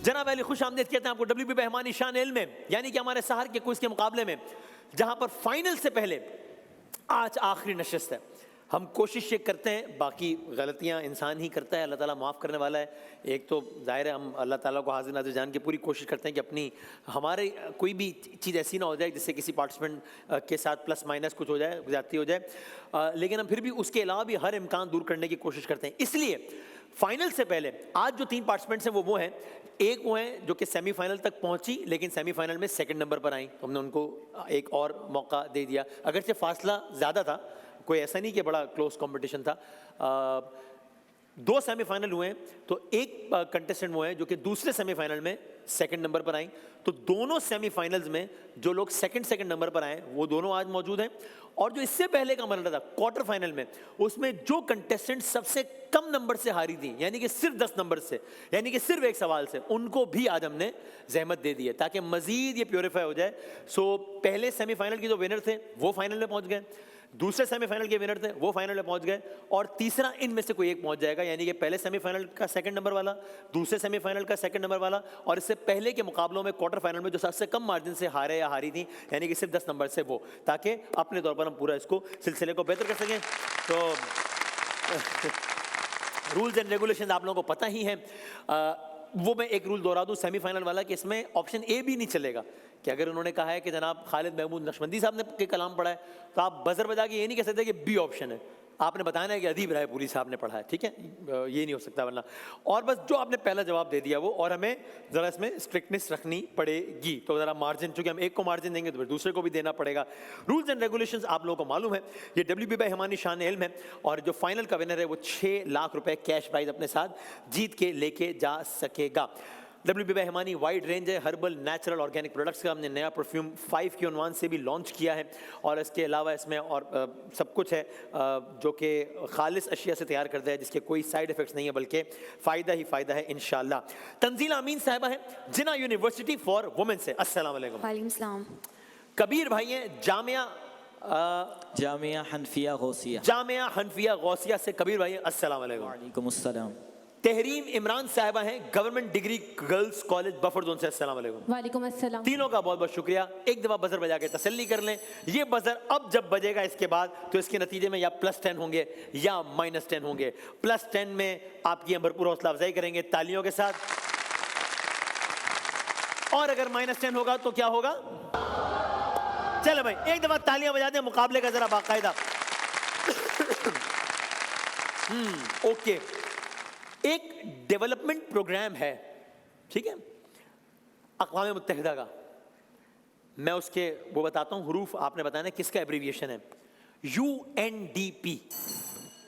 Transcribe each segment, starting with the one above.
जनाब अली खुश आमदीद कहते हैं आपको WB बेहमानी शान इल्म में, यानी कि हमारे सहर के क्विज के मुकाबले में, जहां पर फाइनल से पहले आज आखिरी नशिस्त है। हम कोशिश ये करते हैं, बाकी गलतियां इंसान ही करता है, अल्लाह ताला माफ़ करने वाला है। एक तो जाहिर है हम अल्लाह ताला को हाजिर नाज़िर जान के पूरी कोशिश करते हैं कि अपनी हमारे कोई भी चीज़ ऐसी ना हो जाए जिससे किसी पार्टिसिपेंट के साथ प्लस माइनस कुछ हो जाए, ज़्यादती हो जाए, लेकिन हम फिर भी उसके अलावा भी हर इम्कान दूर करने की कोशिश करते हैं। इसलिए फाइनल से पहले आज जो 3 पार्टिसिपेंट्स हैं वो हैं, एक वो हैं जो कि सेमीफाइनल तक पहुंची लेकिन सेमीफाइनल में सेकंड नंबर पर आई, तो हमने उनको एक और मौका दे दिया। अगरचे फासला ज़्यादा था, कोई ऐसा नहीं कि बड़ा क्लोज कंपटीशन था। 2 सेमीफाइनल हुए हैं, तो एक कंटेस्टेंट वो है जो कि दूसरे सेमीफाइनल में सेकंड नंबर पर आई। तो दोनों सेमीफाइनल्स में जो लोग सेकंड नंबर पर आए वो दोनों आज मौजूद हैं। और जो इससे पहले का मरहला था क्वार्टर फाइनल में, उसमें जो कंटेस्टेंट सबसे कम नंबर से हारी थी, यानी कि सिर्फ 10 नंबर से, यानी कि सिर्फ एक सवाल से, उनको भी आज हमने जहमत दे दी है ताकि मजीद ये प्योरीफाई हो जाए। सो पहले सेमीफाइनल के जो विनर थे वो फाइनल में पहुंच गए, दूसरे सेमीफाइनल के विनर थे वो फाइनल में पहुंच गए, और तीसरा इनमें से कोई एक पहुंच जाएगा, यानी कि पहले सेमीफाइनल का सेकंड नंबर वाला, दूसरे सेमीफाइनल का सेकंड नंबर वाला, और इससे पहले के मुकाबलों में क्वार्टर फाइनल में जो सबसे कम मार्जिन से हारे या हारी थी, यानी कि सिर्फ 10 नंबर से वो, ताकि अपने तौर पर हम पूरा इसको सिलसिले को बेहतर कर सकें। तो रूल्स एंड रेगुलेशन आप लोगों को पता ही है। वो मैं एक रूल दोहरा दूं सेमीफाइनल वाला, कि इसमें ऑप्शन ए भी नहीं चलेगा, कि अगर उन्होंने कहा है कि जनाब खालिद महमूद नक्शबंदी साहब ने के कलाम पढ़ा है, तो आप बजर बजा के ये नहीं कह सकते कि बी ऑप्शन है, आपने बताना है कि अदीब रायपुरी साहब ने पढ़ा है, ठीक है, ये नहीं हो सकता वरना। और बस जो आपने पहला जवाब दे दिया वो, और हमें ज़रा इसमें स्ट्रिक्टनेस रखनी पड़ेगी, तो ज़रा मार्जिन, चूँकि हम एक को मार्जिन देंगे तो फिर दूसरे को भी देना पड़ेगा। रूल्स एंड रेगुलेशंस आप लोगों को मालूम है, ये WB बेहमानी शान इल्म है, और जो फाइनल का विनर है वो 6 लाख रुपए कैश प्राइज अपने साथ जीत के लेके जा सकेगा। WB बेहमानी वाइड रेंज है हर्बल नेचुरल ऑर्गेनिक प्रोडक्ट्स का। हमने नया परफ्यूम 5 के उन्वान से भी लॉन्च किया है, और इसके अलावा इसमें और सब कुछ है जो कि खालिस अशिया से तैयार करता है, जिसके कोई साइड इफ़ेक्ट्स नहीं है, बल्कि फ़ायदा ही फ़ायदा है इंशाल्लाह। तंजीला अमीन साहिबा है जिन्ना यूनिवर्सिटी फॉर वुमेन से। अस्सलाम वालेकुम। वालेकुम सलाम। कबीर भाई हैं जामिया हनफिया गौसिया। जामिया हनफिया गौसिया से कबीर भाई हैं। अस्सलाम वालेकुम। वालेकुम अस्सलाम। तहरीम इमरान साहिबा हैं government degree girls college buffer zone से। अस्सलाम वालेकुम। वालेकुम अस्सलाम। तीनों का बहुत बहुत शुक्रिया। एक दफ़ा बजर बजा के तसल्ली कर लें, ये बजर अब जब बजेगा इसके बाद तो इसके नतीजे में या +10 होंगे या -10 होंगे। +10 में आपकी हम भरपूर हौसला अफजाई करेंगे तालियों के साथ, और अगर -10 होगा तो क्या होगा? चलो भाई एक दफ़ा तालियां बजा दें मुकाबले का जरा बाकायदा। ओके, एक डेवलपमेंट प्रोग्राम है, ठीक है, अक़वाम मुत्तहिदा का, मैं उसके वो बताता हूँ हरूफ, आपने बताना किसका एब्रीविएशन है। UNDP।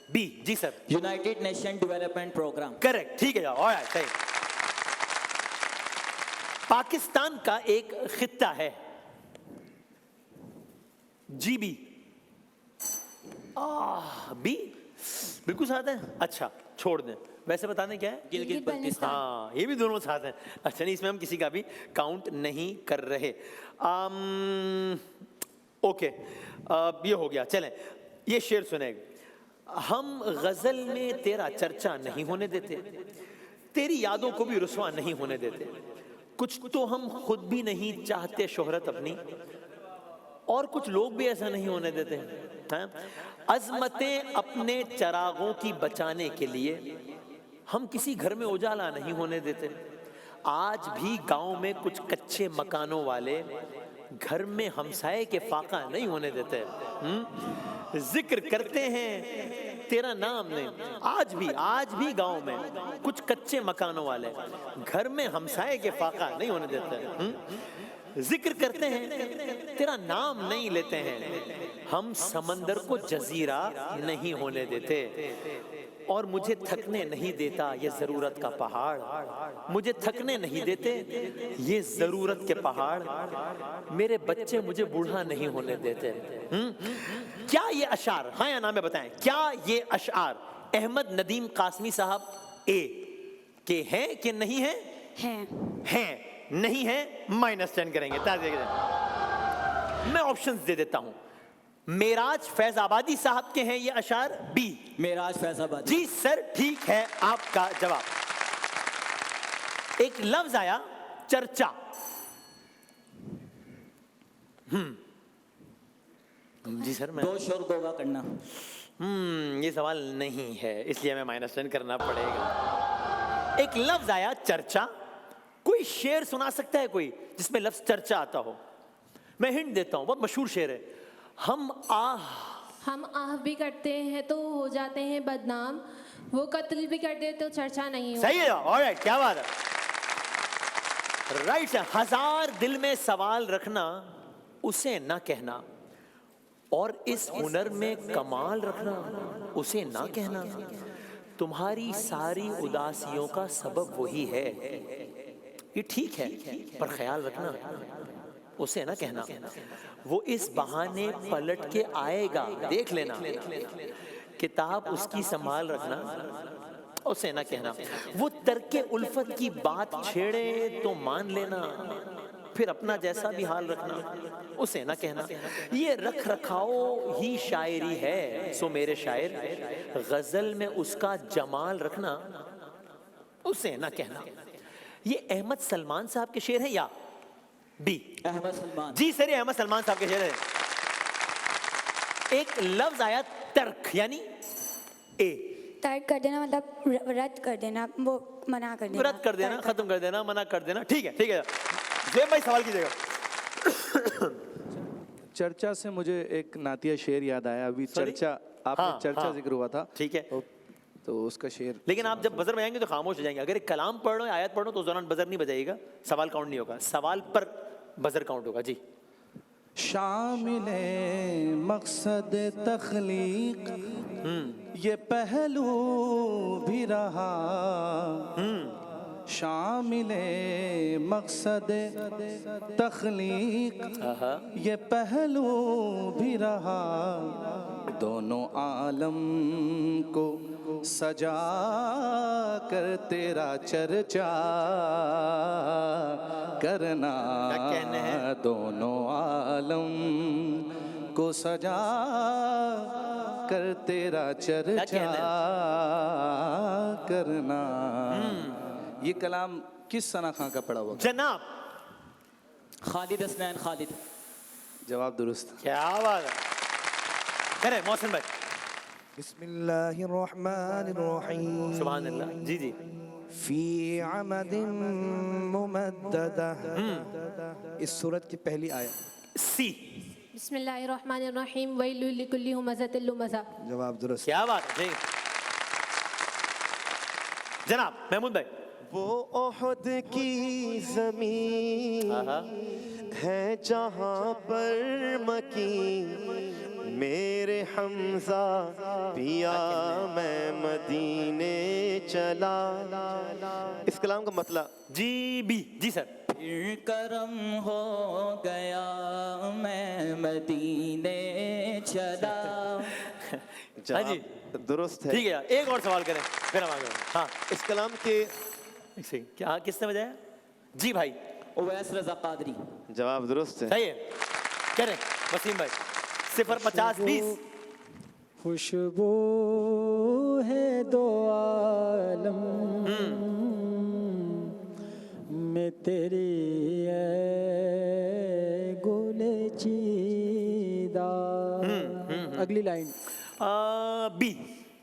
बी जी sir. United Nation development programme. Correct, ठीक है जाओ। ऑलराइट, सही। पाकिस्तान का एक खित्ता है GB। बी बिल्कुल साथ है, अच्छा छोड़ दें, वैसे बताने क्या है? गिलगित बल्तिस्तान। हाँ, ये भी दोनों साथ हैं। अच्छा नहीं, इसमें हम किसी का भी काउंट नहीं कर रहे। ओके, ये हो गया। चलें, ये शेर सुने। हम गजल में तेरा चर्चा नहीं होने देते, तेरी यादों को भी रुसवा नहीं होने देते, कुछ तो हम खुद भी नहीं चाहते शोहरत अपनी, और कुछ लोग भी ऐसा नहीं होने देते हैं। अजमतें अपने चरागों की बचाने के लिए हम किसी घर में उजाला नहीं होने देते। आज भी गांव में कुछ कच्चे मकानों वाले घर में हमसाए के फाका नहीं होने देते। जिक्र करते हैं तेरा नाम नहीं। आज भी गांव में कुछ कच्चे मकानों वाले घर में हमसाए के फाका नहीं होने देते। जिक्र करते हैं तेरा नाम नहीं लेते हैं, हम समंदर को जजीरा नहीं होने देते, और मुझे थकने नहीं देता ये जरूरत का पहाड़, मुझे थकने नहीं देते ये जरूरत के पहाड़, मेरे बच्चे मुझे बूढ़ा नहीं होने देते। क्या ये अशार, हाँ या ना में बताएं, क्या ये अशार अहमद नदीम कासमी साहब ए के हैं कि नहीं है? हैं। नहीं है, -10 करेंगे। मैं ऑप्शंस दे देता हूं। मेराज फैजाबादी साहब के हैं ये अशार। बी मेराज फैजाबादी। जी सर, ठीक है आपका जवाब। एक लफ्ज आया चर्चा। जी सर मैं दो शोर गोगा करना। ये सवाल नहीं है, इसलिए हमें -10 करना पड़ेगा। एक लफ्ज आया चर्चा। कोई शेर सुना सकता है कोई जिसमें लफ्ज चर्चा आता हो? मैं हिंट देता हूं, बहुत मशहूर शेर है। हम आह भी करते हैं तो हो जाते हैं बदनाम, वो कत्ल भी करते हैं तो चर्चा नहीं हो। सही है, ऑलराइट, क्या बात है, राइट है। हजार दिल में सवाल रखना, उसे ना कहना, और इस हुनर में कमाल रखना, उसे ना कहना। तुम्हारी सारी उदासियों का सबब वही है। ये ठीक है, पर ख्याल रखना, उसे ना कहना। वो इस बहाने पलट के आएगा, देख लेना। किताब उसकी संभाल रखना, उसे ना कहना। वो तर्के उल्फत की बात छेड़े तो मान लेना, फिर अपना जैसा भी हाल रखना, उसे ना कहना। ये रख रखाओ ही शायरी है, सो मेरे शायर, गजल में उसका जमाल रखना, उसे ना कहना। ये अहमद सलमान साहब के शेर है या बी? अहमद सलमान। जी सर, ये अहमद सलमान साहब के शेर है। एक लफ्ज आया तर्क, यानी ए। तर्क कर देना मतलब रद्द कर देना, वो मना कर देना, रद्द कर देना, खत्म कर देना, मना कर देना। ठीक है, ठीक है। ज़ुहैब भाई सवाल कीजिएगा। चर्चा से मुझे एक नातिया शेर याद आया अभी। चर्चा, आपने हाँ, चर्चा हाँ, जिक्र हुआ था, ठीक है। तो उसका शेर। लेकिन आप जब बजर बजाएंगे तो खामोश हो जाएंगे। अगर एक कलाम पढ़ लो, आयत पढ़ो, तो उस दौरान बजर नहीं बजाएगा, सवाल काउंट नहीं होगा, सवाल पर बजर काउंट होगा। जी। शामिले मकसद तख्लीक ये पहलू भी रहा, शामिले मकसद तख्लीक ये पहलू भी रहा, दोनों आलम को सजा कर तेरा चर्चा करना, क्या कहने हैं? दोनों आलम को सजा कर तेरा चर्चा करना। ये कलाम किस सना खां का पड़ा हुआ? जनाब खालिद हसनैन खालिद। जवाब दुरुस्त। क्या बात है, करे मोहसिन भाई। बिस्मिल्लाहिर्रहमानिर्रहीम। सुभान अल्लाह। जी जी। फी अमदिन मुमद्ददा। इस सूरत की पहली आयत। सी। बिस्मिल्लाहिर्रहमानिर्रहीम, वैलुल लिकुल्लि हुमज़तिल लुमज़ा। जवाब दुरुस्त। क्या बात है, जी। जनाब महमूद भाई। वो ओहद की जमीन है जहाँ पर मकीन, मेरे हमजा पिया मैं मदीने चला। इस कलाम का मतलब जी बी। जी सर। फिर करम हो गया मैं मदीने चला। हाँ जी, दुरुस्त है। ठीक है। एक और सवाल करें फिर हम आगे। हाँ, इस कलाम के क्या किसने बजाया? जी भाई। उवैस रज़ा कादरी। जवाब दुरुस्त है। सही है, करें वसीम भाई। 0-50-20। खुशबू है दो आलम में तेरी गुले चीदा। अगली लाइन बी।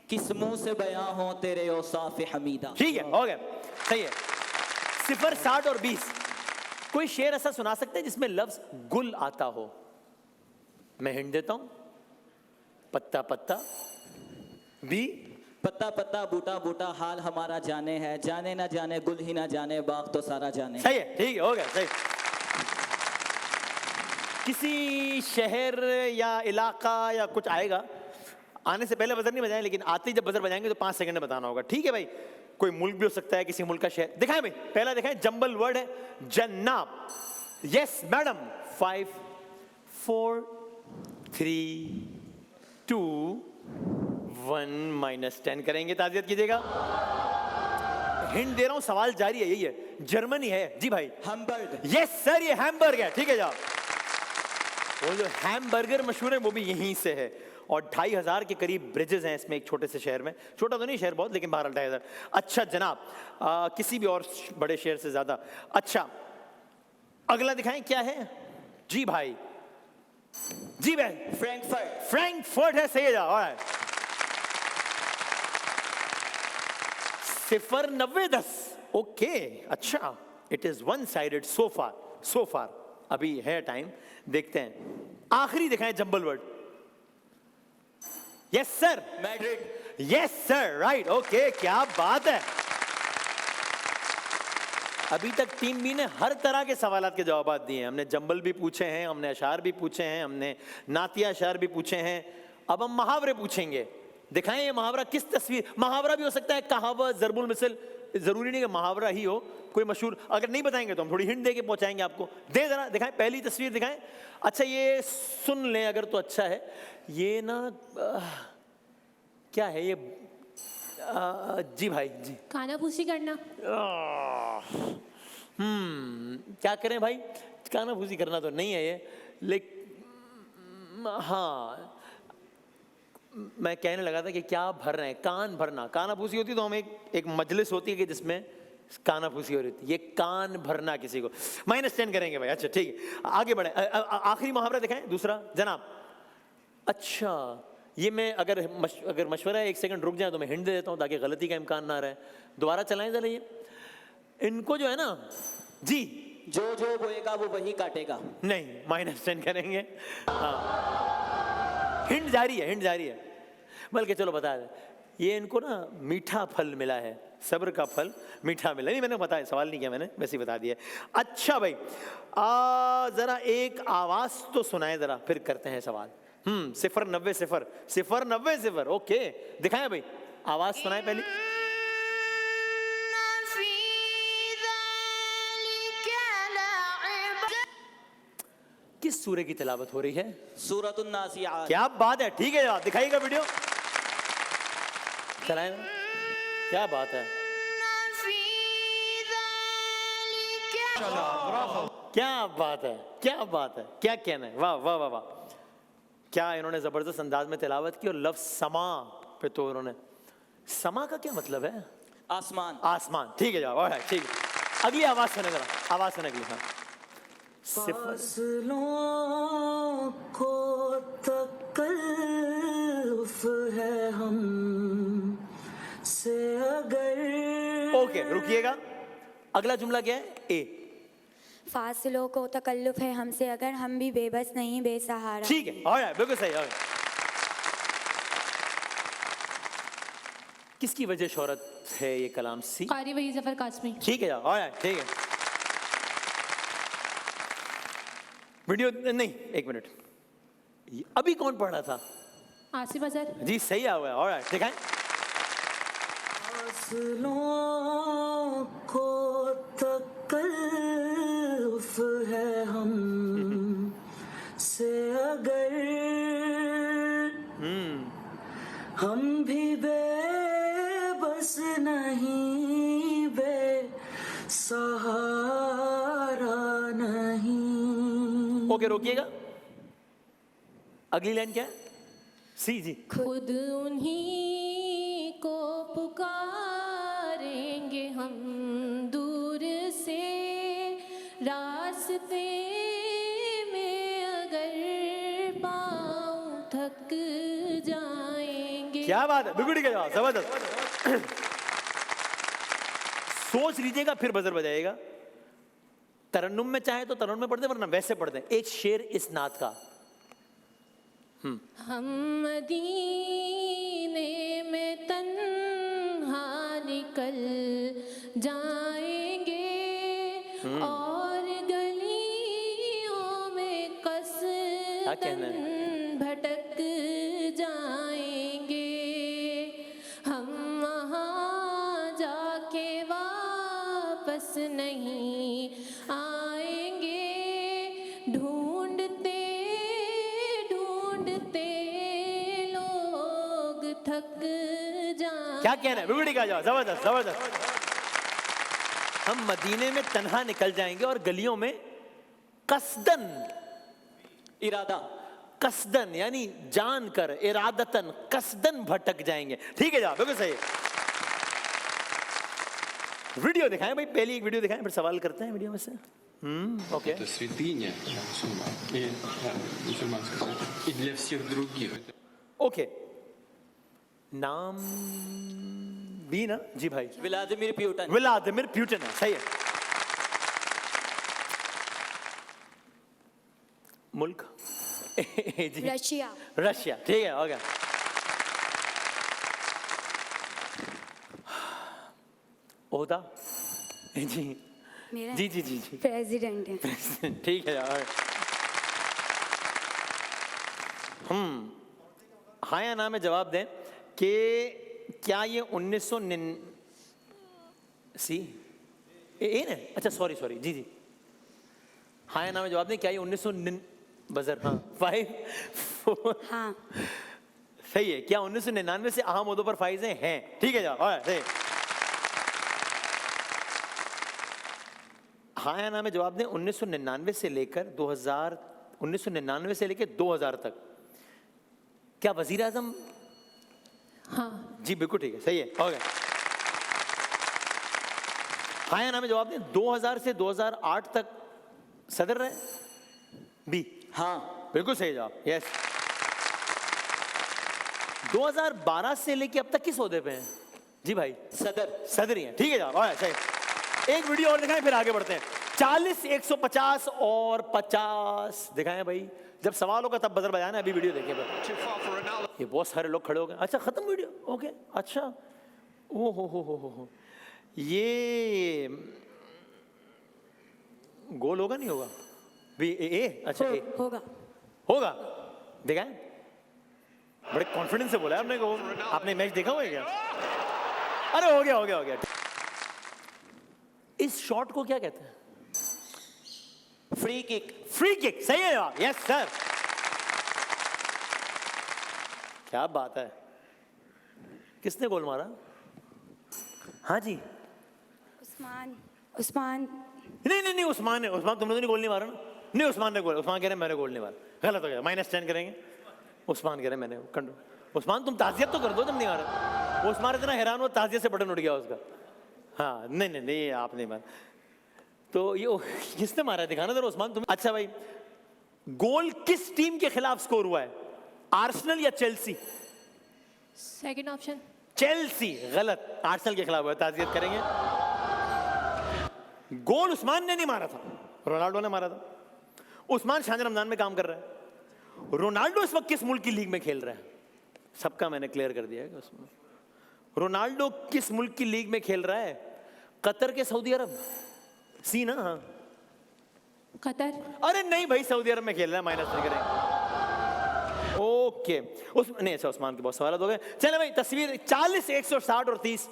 किस मुंह से बयां हो तेरे औसाफ हमीदा। ठीक है, हो गया, सही है। 0, 60 और 20। कोई शेर ऐसा सुना सकते हैं जिसमें लफ्ज गुल आता हो? मैं हिंट देता हूं। पत्ता पत्ता। बी। पत्ता पत्ता बूटा बूटा हाल हमारा जाने है, जाने ना जाने गुल ही ना जाने बाग तो सारा जाने। सही है, ठीक है, हो गया, सही। किसी शहर या इलाका या कुछ आएगा, आने से पहले बजर नहीं बजाएं, लेकिन आते ही जब बजर बजाएंगे तो 5 सेकंड में बताना होगा। ठीक है भाई? कोई मुल्क भी हो सकता है, किसी मुल्क का शहर। दिखाएं भाई, पहला दिखाएं। जंबल वर्ड है जन्नाब। Yes madam. 5, 4, 3, 2, 1 -10 करेंगे। ताज़ियत कीजिएगा। हिंट दे रहा हूं, सवाल जारी है। यही है, जर्मनी है। जी भाई। हैम्बर्ग। यस सर, ये हैम्बर्ग है। ठीक है जाओ। वो जो हैमबर्गर मशहूर है वो भी यहीं से है। और 2500 के करीब ब्रिजेस हैं इसमें, एक छोटे से शहर में। छोटा तो नहीं शहर बहुत, लेकिन बहरहाल 2500। अच्छा जनाब, किसी भी और बड़े शहर से ज़्यादा। अच्छा, अगला दिखाएं क्या है जी भाई। जी भाई, फ्रैंकफर्ट। फ्रैंकफर्ट है, सही है जवाब। 0-90-10। ओके, अच्छा, इट इज वन साइडेड सो फार। अभी है टाइम, देखते हैं। आखिरी दिखाएं jumble word. Yes sir. Madrid. Yes sir, right, okay, क्या बात है। अभी तक टीम बी ने हर तरह के सवालात के जवाब दिए हैं। हमने जंबल भी पूछे हैं, हमने अशार भी पूछे हैं, हमने नातिया अशार भी पूछे हैं। अब हम मुहावरे पूछेंगे। दिखाएं ये मुहावरा किस तस्वीर, मुहावरा भी हो सकता है, कहावत, ज़रबुल मिसल, जरूरी नहीं कि मुहावरा ही हो, कोई मशहूर। अगर नहीं बताएंगे तो हम थोड़ी हिंट दे के पहुंचाएंगे आपको। दे जरा, दिखाएं पहली तस्वीर दिखाएं। अच्छा, ये सुन लें अगर तो अच्छा है। ये ना क्या है ये? जी भाई जी। कानाफूसी करना। क्या करें भाई, कानाफूसी करना तो नहीं है ये, लेकिन हाँ मैं कहने लगा था कि क्या भर रहे हैं, कान भरना। कानाफूसी होती तो हम एक मजलिस होती है कि जिसमें कानाफूसी हो रही थी, ये कान भरना किसी को। -10 करेंगे भाई। अच्छा ठीक है, आगे बढ़े। आखिरी मुहावरा दिखाएं दूसरा जनाब। अच्छा, ये मैं अगर मशवरा है, 1 सेकंड रुक जाए तो मैं हिंट दे देता हूँ ताकि गलती का इम्कान ना रहे। दोबारा चलाएं जरा ये। इनको जो है ना जी, जो जो बोएगा वो वही काटेगा। नहीं, -10 करेंगे। हाँ, हिंट जारी है। बल्कि चलो बता दे, ये इनको ना मीठा फल मिला है, सब्र का फल मीठा मिला। नहीं, मैंने बताया, सवाल नहीं किया मैंने, वैसे ही बता दिया। अच्छा भाई, जरा एक आवाज तो सुनाए जरा, फिर करते हैं सवाल। 0-90-0। ओके, दिखाएं भाई, आवाज सुनाए पहले। किस सूरे की तिलावत हो रही है? सूरतुन नासियात। क्या बात है, ठीक है जवाब। दिखाइएगा वीडियो, चलाएं। क्या बात है, क्या बात है, क्या बात है, क्या कहना है। वाह वाह वाह वाह, क्या इन्होंने जबरदस्त अंदाज में तिलावत की। और लफ्ज समा पे तो इन्होंने, समा का क्या मतलब है? आसमान। आसमान, ठीक है जवाब। ठीक है, अगली आवाज सुने जरा, आवाज सुने अगली। हाँ, फासलों को तकल्लुफ है हम से अगर। ओके, रुकिएगा, अगला जुमला क्या है? ए। फासलों को तकल्लुफ है हमसे अगर, हम भी बेबस नहीं बेसहारा। ठीक है, ऑलराइट, बिल्कुल सही। किसकी वजह शोहरत है ये कलाम? सी, कारी वही जफर कासमी। ठीक है, ऑलराइट, ठीक है। वीडियो नहीं, 1 मिनट, अभी कौन पढ़ रहा था? आसिफ अजहर जी, सही आ हुआ है। ऑलराइट, दिखाएं। फासलों को तकल्लुफ है हम से अगर, हम भी बेबस नहीं बेसहारा नहीं। ओके, रोकिएगा, अगली लाइन क्या है? सी जी। खुद उन्हीं को पुकारेंगे हम दूर से, रास्ते में अगर पाँव थक जाएंगे। क्या बात है, बिल्कुल ठीक है जवाब, जबरदस्त। सोच लीजिएगा फिर बजर बजाइएगा। तरन्नुम में चाहे तो तरन्नुम में पढ़ते, वरना वैसे पढ़ते हैं। एक शेर इस नात का। हम मदीने में तन्हा निकल जाएंगे और गलियों में कसदन भटक जाएंगे। हम वहाँ जाके वापस नहीं आएंगे, ढूंढते ढूंढते लोग थक जाएंगे। क्या कहना है? बिल्कुल ठीक है जवाब, जबरदस्त जबरदस्त। हम मदीने में तन्हा निकल जाएंगे और गलियों में कसदन, इरादा, कसदन यानी जानकर, इरादतन, कसदन भटक जाएंगे। ठीक है जवाब, बिल्कुल सही है। वीडियो दिखाएं भाई, पहली एक वीडियो दिखाएं, फिर सवाल करते हैं वीडियो में से। ओके। Это святыня для мусульман, и мусульманской церкви, и для всех других. ओके, नाम भी ना जी भाई, व्लादिमीर पुतिन। व्लादिमीर पुतिन है, सही है। मुल्क जी, रशिया। रशिया, ठीक है, हो गया। ओहदा जी मेरा जी जी जी जी, प्रेसिडेंट है। ठीक है यार। हाँ या ना में जवाब दें कि क्या ये 1999 सी ए ना, अच्छा सॉरी सॉरी, जी जी, हाँ या ना में जवाब दें, क्या ये 1999 बजर, हाँ 5 4 हाँ। सही है। क्या 1999 से अहम मुद्दों पर फाइज हैं? ठीक है जवाब, सही। हाँ या ना में जवाब दें, 1999 से लेकर 2000, 1999 से लेकर 2000 तक क्या वजीर आजम? हाँ। जी बिल्कुल ठीक है, सही है, हो गया। हाँ या ना में जवाब दें, 2000 से 2008 तक सदर रहे? बी, हाँ। बिल्कुल सही जवाब, यस। 2012 से लेके अब तक किस ओहदे पे हैं? जी भाई, सदर ही हैं, ठीक है जवाब, सही। एक वीडियो और दिखाएं, फिर आगे बढ़ते हैं। 40, 150 और 50 दिखाएं भाई। जब सवाल होगा तब बजर बजाना, अभी वीडियो देखिए। ये बहुत सारे लोग खड़े हो गए। अच्छा खत्म वीडियो, ओके, अच्छा। ओ हो, ये गोल होगा नहीं होगा? बी ए, अच्छा ए होगा, दिखाएं। बड़े कॉन्फिडेंस से बोला आपने को। आपने मैच देखा हुआ है क्या? अरे हो गया। इस शॉट को क्या कहते हैं? Free kick. फ्री किक, सही है जवाब, यस सर। क्या बात है, किसने गोल मारा? हाँ जी, उस्मान। नहीं उस्मान तुमने तो गोल नहीं मारा ना? नहीं उस्मान ने गोल, उस्मान कह रहे मैंने गोल नहीं मारा, गलत हो गया, -10 करेंगे। उस्मान कह रहे मैंने उस्मान तुम ताजियत तो कर दो जब नहीं मारा। उस्मान इतना हैरान हुआ, ताजियत से बटन उठ गया उसका। हाँ नहीं आप नहीं मारा। तो ये किसने मारा, दिखाना जरा उस्मान तुम। अच्छा भाई, गोल किस टीम के खिलाफ स्कोर हुआ है? आर्सेनल या चेल्सी? सेकंड ऑप्शन चेल्सी, गलत, आर्सेनल के खिलाफ हुआ, ताजियत करेंगे। गोल उस्मान ने नहीं मारा था, रोनाल्डो ने मारा था। उस्मान शान रमजान में काम कर रहा है। रोनाल्डो इस वक्त किस मुल्क की लीग में खेल रहा है? सबका मैंने क्लियर कर दिया है उसमें। रोनाल्डो किस मुल्क की लीग में खेल रहा है? कतर के सऊदी अरब? सी ना? हाँ कतर। अरे नहीं भाई, सऊदी अरब में खेल रहा है, -3 करेंगे। ओके, नहीं अच्छा, उस्मान के बहुत सवाल हो गए। चले भाई, तस्वीर 40, 160 और 30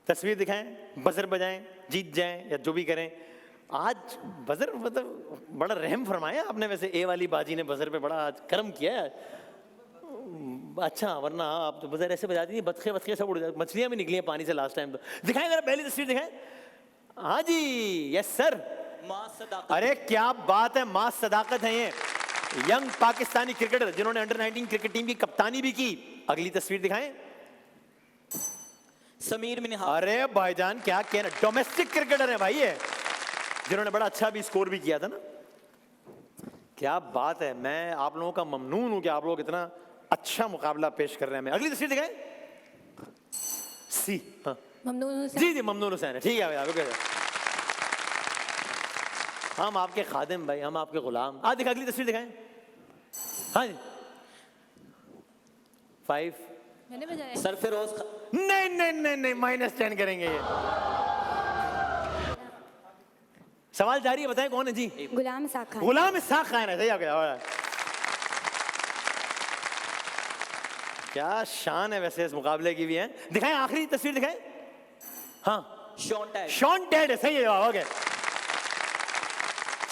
तस्वीर दिखाएं, बजर बजाएं, जीत जाएं या जो भी करें। आज बजर मतलब बड़ा रहम फरमाया आपने, वैसे ए वाली बाजी ने बजर पे बड़ा आज कर्म किया है। अच्छा, वरना आप तो बजर ऐसे बजाती थी, बतखे सब उड़ जाते, मछलियां भी निकली हैं पानी से लास्ट टाइम। तो दिखाएं जरा, पहली तस्वीर दिखाएं। हाँ जी, यस सर। अरे क्या बात है, मां सदाकत है ये। यंग पाकिस्तानी क्रिकेटर जिन्होंने अंडर-19 क्रिकेट टीम की कप्तानी भी की। अगली तस्वीर दिखाएं। समीर मिन्हा। अरे भाईजान क्या कहना, डोमेस्टिक क्रिकेटर है भाई ये, जिन्होंने बड़ा अच्छा भी स्कोर भी किया था ना। क्या बात है, मैं आप लोगों का ममनून हूं कि आप लोग इतना अच्छा मुकाबला पेश कर रहे हैं। अगली तस्वीर दिखाएं। सी, हाँ ममनून हुसैन। जी ममनून हुसैन है, ठीक है भाई। हम आपके खादिम भाई, हम आपके गुलाम। आज दिखा, अगली तस्वीर दिखाएं। हाँ जी, 5 मैंने बजाया। सरफरोज। नहीं -10 करेंगे ये। सवाल जारी है, बताएं कौन है जी? गुलाम इसाक खान। गुलाम इसाक खान है, सही आ गया। क्या शान है वैसे इस मुकाबले की भी है। दिखाएं आखिरी तस्वीर दिखाएं। हाँ, शॉन टेड है, सही है जवाब, हो गया।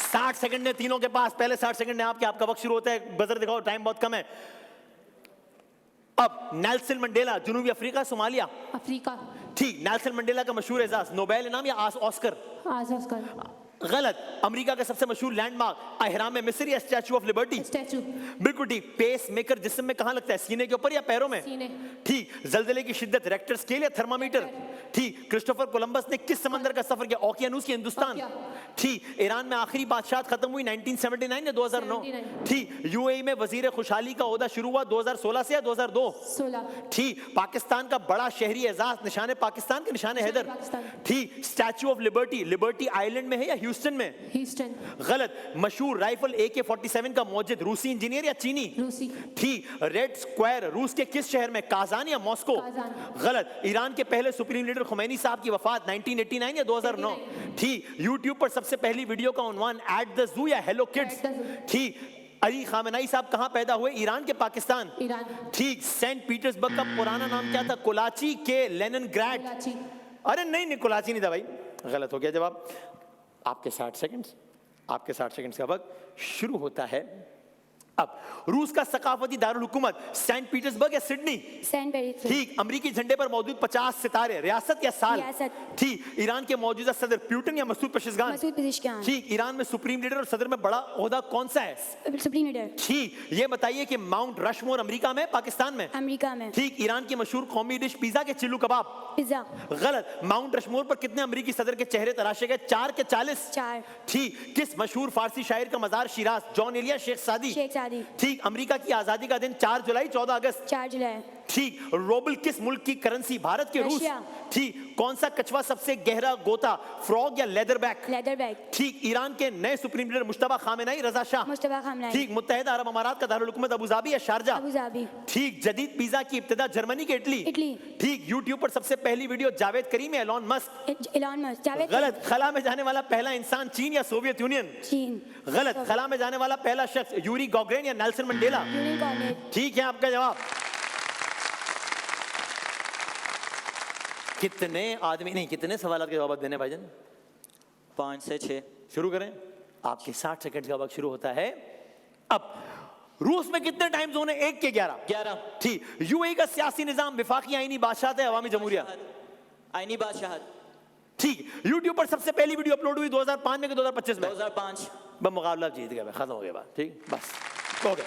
60 सेकंड है तीनों के पास, पहले 60 सेकंड है आपका वक्त शुरू होता है। बजर दिखाओ, टाइम बहुत कम है। अब नेल्सन मंडेला, जनूबी अफ्रीका, सोमालिया? अफ्रीका। ठीक, नेल्सन मंडेला का मशहूर एजाज, नोबेल इनाम या ऑस्कर? ऑस्कर। गलत। अमेरिका का सबसे मशहूर लैंडमार्क अहराम मिस्र या स्टैचू ऑफ लिबर्टी? स्टैचू। बिल्कुल ठीक। पेस मेकर जिस्म में कहां लगता है, सीने के ऊपर या पैरों में? सीने। ठीक। जलजले की शिद्दत रेक्टर स्केल या थर्मामीटर? ठीक। क्रिस्टोफर कोलंबस ने किस समंदर का सफर किया, ओकियानूस या हिंदुस्तान? ठीक। ईरान में आखिरी बादशाह खत्म हुई 1979 या 2009? ठीक। यूएई में वजीर खुशहाली का ओहदा शुरू हुआ 2016 से या 2002? 16। ठीक। पाकिस्तान का बड़ा शहरी एजाज निशान पाकिस्तान के निशान हैदर? पाकिस्तान। ठीक। Statue of liberty liberty island में है या ह्यूस्टन में? ह्यूस्टन। गलत। मशहूर राइफल AK-47 का मौजूद रूसी इंजीनियर या चीनी? रूसी। ठीक। रेड स्क्वायर रूस के किस शहर में, काजान या मॉस्को? काजान। गलत। ईरान के पहले सुप्रीम लीडर खुमैनी साहब की वफात 1989 या 2009? ठीक। यूट्यूब पर सबसे पहली वीडियो का उन्वान एट द जू या hello kids? At the Zoo। ठीक। अली खामेनी साहब कहां पैदा हुए, ईरान के पाकिस्तान? ईरान। ठीक। सेंट पीटर्सबर्ग का पुराना नाम क्या था, कोलाची के लेनिनग्राड? कराची। अरे नहीं नहीं, कोलाची नहीं था भाई, गलत हो गया जवाब। आपके 60 सेकंड्स, आपके 60 सेकंड्स का वक्त शुरू होता है अब। रूस का सकाफती दारुल हुकूमत सेंट पीटर्सबर्ग या सिडनी? सेंट पेटर्सबर्ग। ठीक। अमेरिकी झंडे पर मौजूद 50 सितारे, रियासत या साल? रियासत। ठीक। ईरान के मौजूदा सदर प्यूटन या मसूद पेशेजगान? मसूद पेशेजगान। ठीक। ईरान में सुप्रीम लीडर और सदर में बड़ा ओहदा कौन सा है? Supreme leader. ठीक। ये बताइए कि माउंट रशमोर अमेरिका में पाकिस्तान में? अमेरिका में। ठीक। ईरान की मशहूर कौमी डिश पिज्जा के चिल्लू कबाब? पिज्जा। गलत। माउंट रशमोर पर कितने अमेरिकी सदर के चेहरे तराशे गए, 4 के 40? 4। ठीक। किस मशहूर फारसी शायर का मजार शिराज, जॉन एलिया शेख सादी? शेख सादी। ठीक। अमेरिका की आजादी का दिन 4 जुलाई 14 अगस्त? 4 जुलाई। ठीक। रोबल किस मुल्क की करेंसी, भारत के, रूस? रशिया। ठीक। कौन सा कछुआ सबसे गहरा गोता, फ्रॉग या लेदर बैक? Leather bag. ठीक। ईरान के नए सुप्रीम लीडर मुश्तबा खामेनी, रजा शाह? मुश्तबा खामेनी। ठीक। मुत्तहिदा अरब अमारात का दारुल हुकूमत अबू धाबी या शारजा? Abu Dhabi. ठीक। जदीद पिज्जा की इब्तिदा जर्मनी के इटली? इटली। ठीक। यूट्यूब पर सबसे पहली वीडियो जावेद करीम या Elon Musk? Elon Musk. Javed. गलत। खला में जाने वाला पहला इंसान चीन या सोवियत यूनियन? चीन। गलत। खला में जाने वाला पहला शख्स यूरी गॉगरेन या नेल्सन मंडेला? Union college. ठीक है आपका जवाब। कितने आदमी, नहीं कितने सवाल के जवाब देने भाईजान? 5 से 6। शुरू करें। आपके 60 सेकंड का वक्त शुरू होता है अब। रूस में कितने टाइम जोन है, 1 के 11? 11। ठीक। यूएई का सियासी निजाम विफाकी आईनी बादशाहत है, अवामी जमहूरिया? आईनी बादशाहत। ठीक। यूट्यूब पर सबसे पहली वीडियो अपलोड हुई 2005 में कि 2025 में? 2005। मुकाबला जीत गया, खत्म हो गया बात। ठीक, बस हो गया।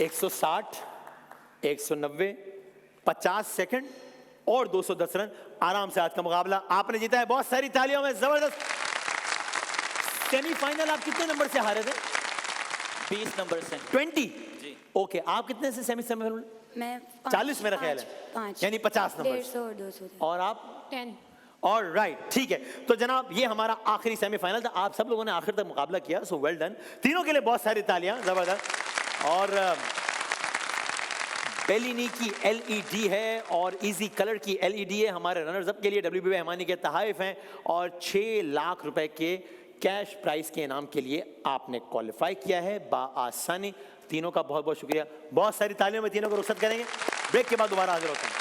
160, 190, 50 सेकंड और 210 रन, आराम से आज का मुकाबला आपने जीता है। बहुत सारी तालियों में, जबरदस्त। सेमीफाइनल आप कितने नंबर से हारे थे? 20 नंबर से। 20? जी। ओके। आप कितने से सेमीफाइनल? मैं 40 मेरा ख्याल है, 5 यानी 50 नंबर। 150 और 200। और आप? 10। और राइट, ठीक है। तो जनाब ये हमारा आखिरी सेमीफाइनल था। आप सब लोगों ने आखिर तक मुकाबला किया, सो वेल डन। तीनों के लिए बहुत सारी तालियां, जबरदस्त। और बेलिनी की LED है और इजी कलर की LED है। हमारे रनर्स अप के लिए WBB रहमानी के तहाइफ हैं और 6 लाख रुपए के कैश प्राइस के इनाम के लिए आपने क्वालिफाई किया है बाआसानी। तीनों का बहुत बहुत शुक्रिया। बहुत सारी तालियों में तीनों को रुखसत करेंगे। ब्रेक के बाद दोबारा हाजिर होते हैं।